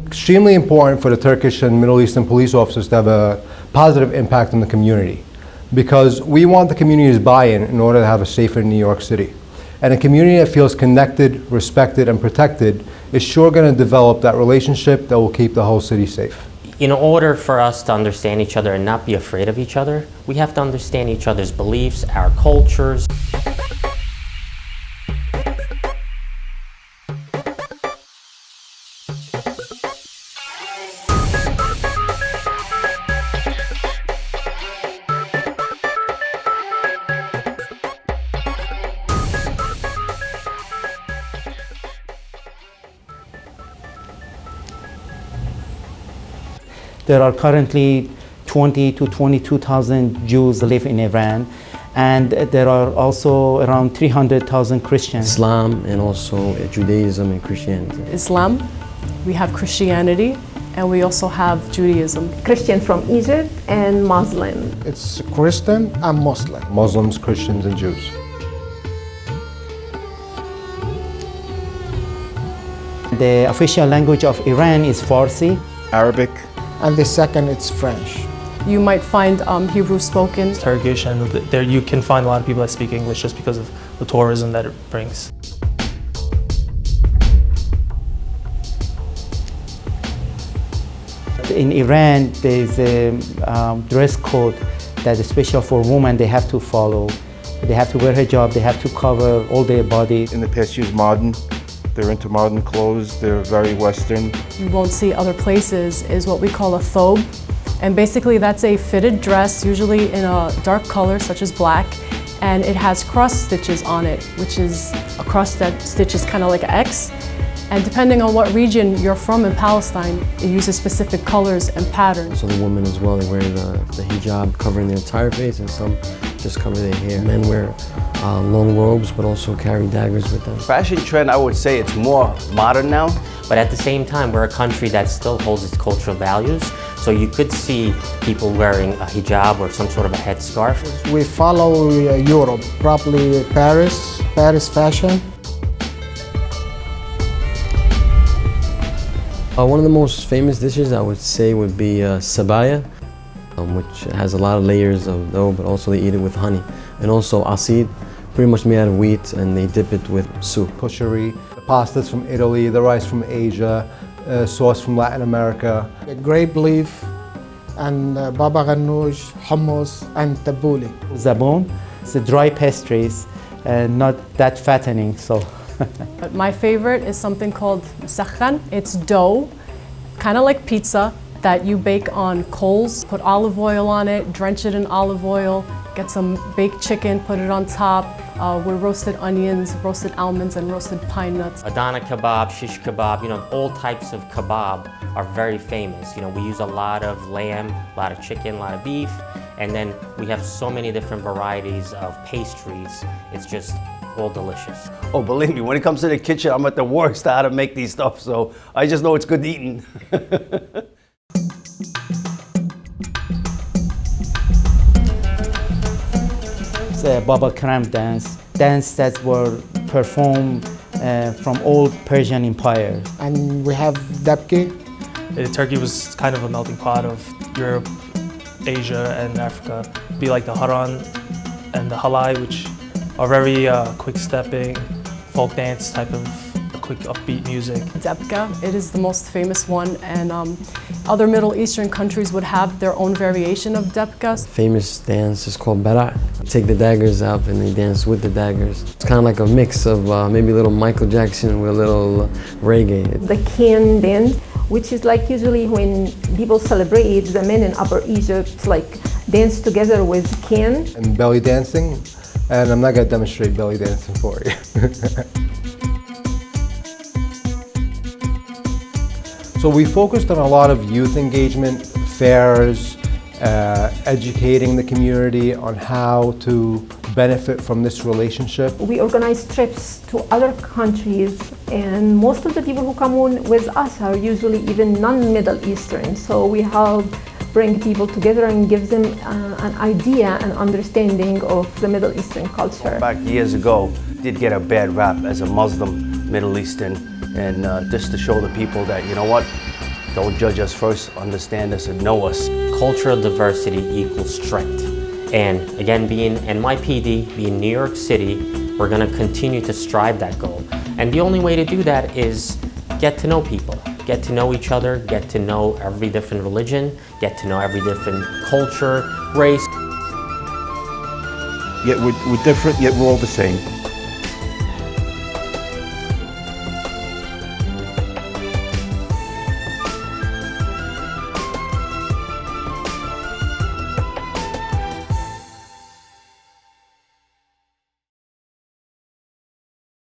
Extremely important for the Turkish and Middle Eastern police officers to have a positive impact on the community, because we want the community's buy-in in order to have a safer New York City. And a community that feels connected, respected, and protected is sure going to develop that relationship that will keep the whole city safe. In order for us to understand each other and not be afraid of each other, we have to understand each other's beliefs, our cultures. There are currently 20 to 22,000 Jews live in Iran, and there are also around 300,000 Christians. Islam and also Judaism and Christianity. Islam, we have Christianity, and we also have Judaism. Christian from Egypt and Muslim. It's Christian and Muslim. Muslims, Christians, and Jews. The official language of Iran is Farsi. Arabic. And the second, it's French. You might find Hebrew spoken. Turkish, and there you can find a lot of people that speak English just because of the tourism that it brings. In Iran, there's a dress code that is special for women. They have to follow. They have to wear hijab. They have to cover all their body. In the past years, modern. They're into modern clothes. They're very Western. You won't see other places is what we call a thobe. And basically that's a fitted dress, usually in a dark color such as black, and it has cross stitches on it, which is a cross that stitch is kind of like an X. And depending on what region you're from in Palestine, it uses specific colors and patterns. So the women as well, they wear the hijab covering their entire face, and some just cover their hair. Men wear long robes, but also carry daggers with them. Fashion trend, I would say it's more modern now. But at the same time, we're a country that still holds its cultural values. So you could see people wearing a hijab or some sort of a headscarf. We follow Europe, probably Paris fashion. One of the most famous dishes I would say would be sabaya, which has a lot of layers of dough, but also they eat it with honey. And also asid, pretty much made out of wheat, and they dip it with soup. Kushari, the pastas from Italy, the rice from Asia, sauce from Latin America. Grape leaf and baba ganoush, hummus, and tabbouleh. Zabon, it's a dry pastries, not that fattening. So. But my favorite is something called مسخن. It's dough, kind of like pizza, that you bake on coals, put olive oil on it, drench it in olive oil, get some baked chicken, put it on top with roasted onions, roasted almonds, and roasted pine nuts. Adana kebab, shish kebab, all types of kebab are very famous. We use a lot of lamb, a lot of chicken, a lot of beef, and then we have so many different varieties of pastries. It's just all delicious. Oh, believe me, when it comes to the kitchen, I'm at the worst how to make these stuff, so I just know it's good eating. It's a Baba Karam dance that were performed from old Persian Empire. And we have dabki. Turkey was kind of a melting pot of Europe, Asia, and Africa. It'd be like the Haran and the Halai, which are very quick-stepping, folk dance type of quick upbeat music. Debka, it is the most famous one, and other Middle Eastern countries would have their own variation of debka. Famous dance is called bara. Take the daggers out and they dance with the daggers. It's kind of like a mix of maybe a little Michael Jackson with a little reggae. The can dance, which is like usually when people celebrate, the men in Upper Egypt like dance together with can. And belly dancing. And I'm not going to demonstrate belly dancing for you. So we focused on a lot of youth engagement, fairs, educating the community on how to benefit from this relationship. We organize trips to other countries, and most of the people who come on with us are usually even non-Middle Eastern. So we help bring people together and give them an idea and understanding of the Middle Eastern culture. Back years ago, did get a bad rap as a Muslim Middle Eastern, and just to show the people that, Don't judge us first, understand us and know us. Cultural diversity equals strength. And again, being NYPD, being New York City, we're going to continue to strive that goal. And the only way to do that is get to know people, get to know each other, get to know every different religion, get to know every different culture, race. Yet we're different, yet we're all the same.